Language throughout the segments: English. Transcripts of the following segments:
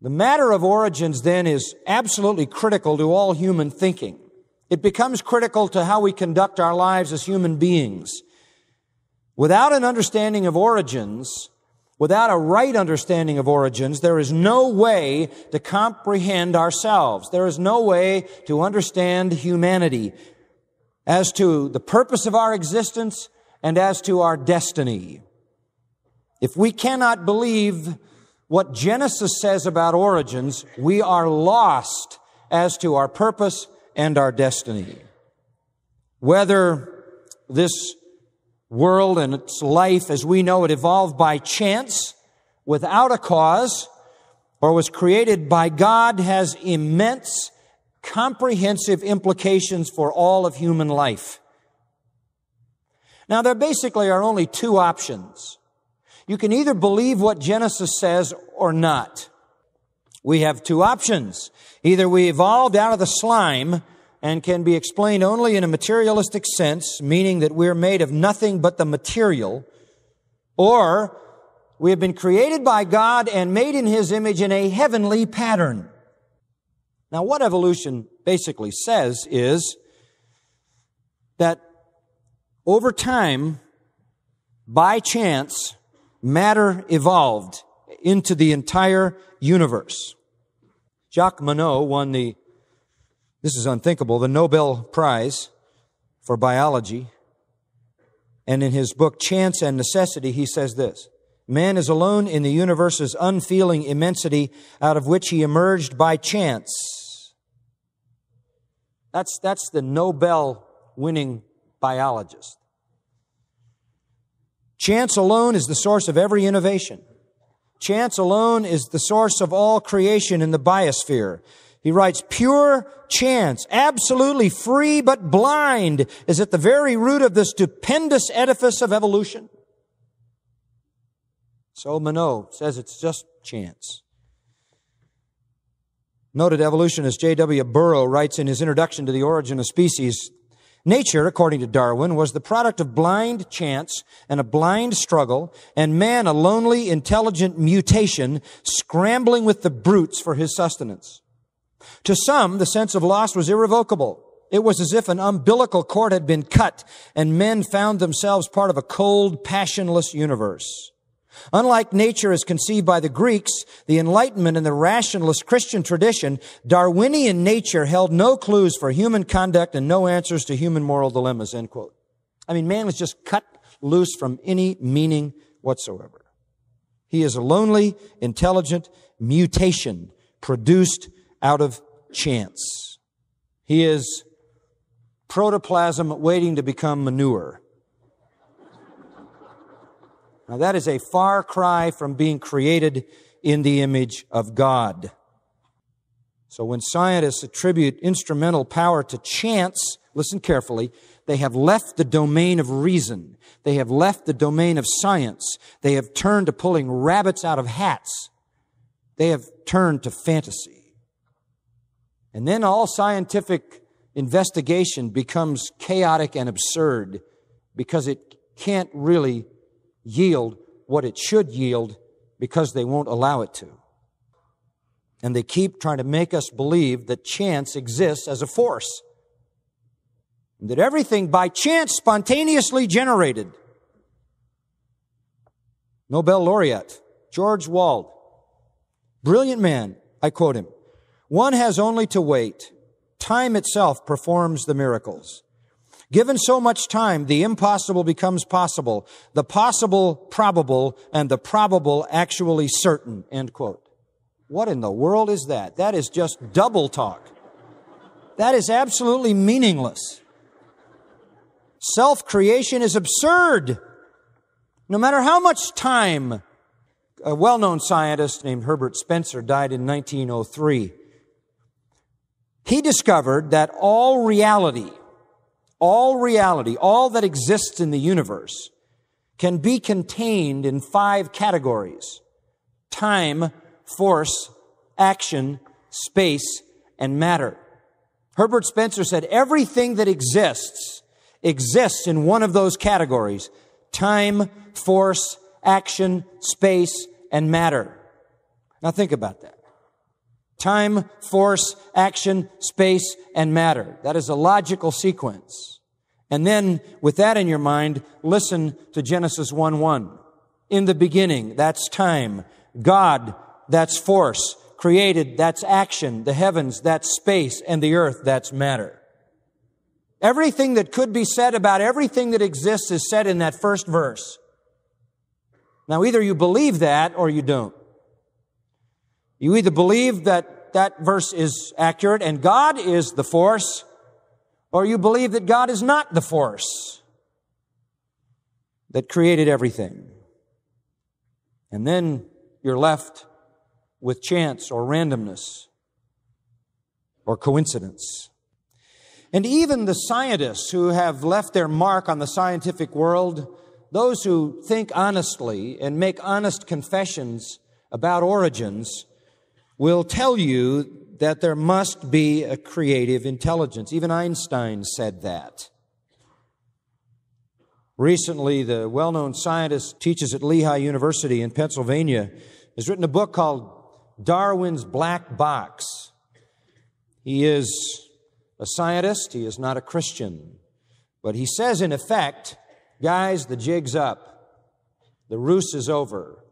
The matter of origins then is absolutely critical to all human thinking. It becomes critical to how we conduct our lives as human beings. Without an understanding of origins, without a right understanding of origins, there is no way to comprehend ourselves. There is no way to understand humanity as to the purpose of our existence and as to our destiny. If we cannot believe what Genesis says about origins, we are lost as to our purpose and our destiny. Whether this world and its life as we know it evolved by chance, without a cause, or was created by God has immense, comprehensive implications for all of human life. Now, there basically are only two options. You can either believe what Genesis says or not. We have two options. Either we evolved out of the slime and can be explained only in a materialistic sense, meaning that we're made of nothing but the material, or we have been created by God and made in His image in a heavenly pattern. Now, what evolution basically says is that over time, by chance, matter evolved into the entire universe. Jacques Monod won this is unthinkable, the Nobel Prize for biology. And in his book, Chance and Necessity, he says this: man is alone in the universe's unfeeling immensity out of which he emerged by chance. That's the Nobel-winning biologist. Chance alone is the source of every innovation. Chance alone is the source of all creation in the biosphere. He writes, pure chance, absolutely free but blind, is at the very root of the stupendous edifice of evolution. So Monod says it's just chance. Noted evolutionist J.W. Burrow writes in his introduction to The Origin of Species, nature, according to Darwin, was the product of blind chance and a blind struggle, and man a lonely, intelligent mutation, scrambling with the brutes for his sustenance. To some, the sense of loss was irrevocable. It was as if an umbilical cord had been cut, and men found themselves part of a cold, passionless universe. Unlike nature as conceived by the Greeks, the Enlightenment and the rationalist Christian tradition, Darwinian nature held no clues for human conduct and no answers to human moral dilemmas, end quote. I mean, man was just cut loose from any meaning whatsoever. He is a lonely, intelligent mutation produced out of chance. He is protoplasm waiting to become manure. Now, that is a far cry from being created in the image of God. So when scientists attribute instrumental power to chance, listen carefully, they have left the domain of reason. They have left the domain of science. They have turned to pulling rabbits out of hats. They have turned to fantasy. And then all scientific investigation becomes chaotic and absurd because it can't really yield what it should yield because they won't allow it to. And they keep trying to make us believe that chance exists as a force. And that everything by chance spontaneously generated. Nobel laureate George Wald, brilliant man, I quote him, "One has only to wait. Time itself performs the miracles. Given so much time, the impossible becomes possible, the possible probable, and the probable actually certain," end quote. What in the world is that? That is just double talk. That is absolutely meaningless. Self-creation is absurd. No matter how much time, a well-known scientist named Herbert Spencer died in 1903. He discovered that all reality, all that exists in the universe can be contained in 5 categories: time, force, action, space, and matter. Herbert Spencer said everything that exists in one of those categories: time, force, action, space, and matter. Now think about that. Time, force, action, space, and matter. That is a logical sequence. And then, with that in your mind, listen to Genesis 1:1. In the beginning, that's time. God, that's force. Created, that's action. The heavens, that's space. And the earth, that's matter. Everything that could be said about everything that exists is said in that first verse. Now, either you believe that or you don't. You either believe that that verse is accurate and God is the force, or you believe that God is not the force that created everything. And then you're left with chance or randomness or coincidence. And even the scientists who have left their mark on the scientific world, those who think honestly and make honest confessions about origins, will tell you that there must be a creative intelligence. Even Einstein said that. Recently, the well-known scientist teaches at Lehigh University in Pennsylvania has written a book called Darwin's Black Box. He is a scientist. He is not a Christian. But he says, in effect, guys, the jig's up. The ruse is over.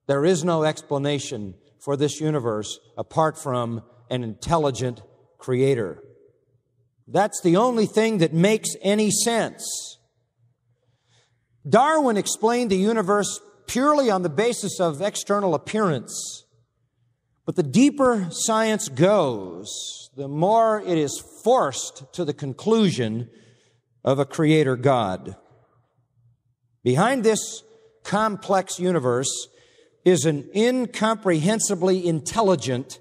There is no explanation for this universe apart from an intelligent creator. That's the only thing that makes any sense. Darwin explained the universe purely on the basis of external appearance. But the deeper science goes, the more it is forced to the conclusion of a creator God. Behind this complex universe is an incomprehensibly intelligent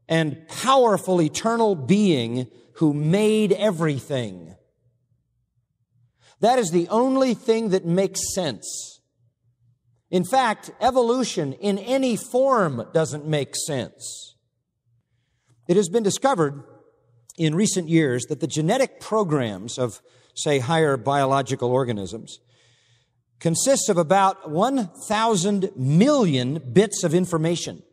and powerful eternal being who made everything. That is the only thing that makes sense. In fact, evolution in any form doesn't make sense. It has been discovered in recent years that the genetic programs of, say, higher biological organisms consists of about 1,000 million bits of information.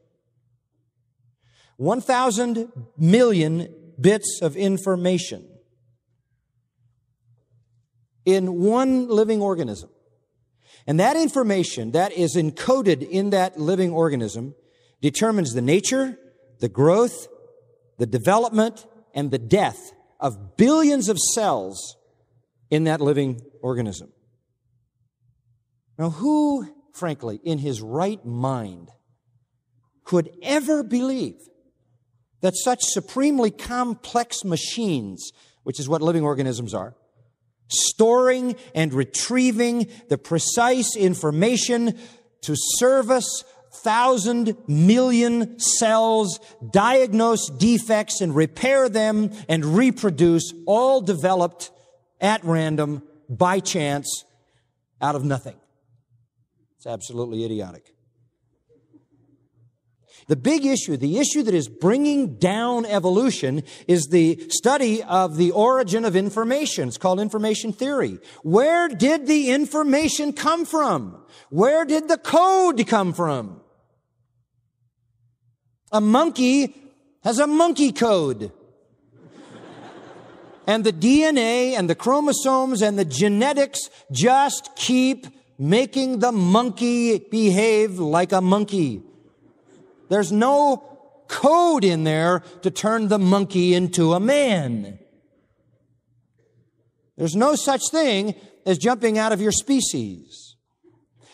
1,000 million bits of information in one living organism. And that information that is encoded in that living organism determines the nature, the growth, the development, and the death of billions of cells in that living organism. Now, who, frankly, in his right mind could ever believe that such supremely complex machines, which is what living organisms are, storing and retrieving the precise information to service 1,000 million cells, diagnose defects and repair them and reproduce, all developed at random, by chance, out of nothing. It's absolutely idiotic. The big issue, the issue that is bringing down evolution, is the study of the origin of information. It's called information theory. Where did the information come from? Where did the code come from? A monkey has a monkey code. And the DNA and the chromosomes and the genetics just keep making the monkey behave like a monkey. There's no code in there to turn the monkey into a man. There's no such thing as jumping out of your species.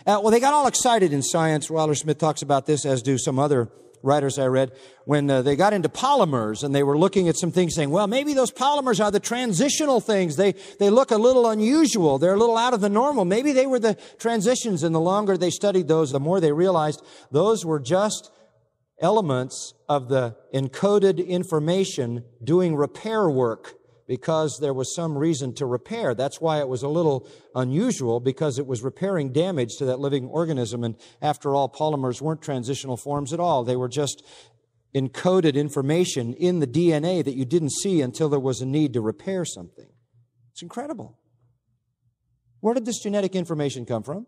Well, they got all excited in science. Wilder Smith talks about this, as do some other writers I read, when they got into polymers and they were looking at some things saying, well, maybe those polymers are the transitional things. They look a little unusual. They're a little out of the normal. Maybe they were the transitions, and the longer they studied those, the more they realized those were just elements of the encoded information doing repair work because there was some reason to repair. That's why it was a little unusual, because it was repairing damage to that living organism. And after all, polymers weren't transitional forms at all. They were just encoded information in the DNA that you didn't see until there was a need to repair something. It's incredible. Where did this genetic information come from?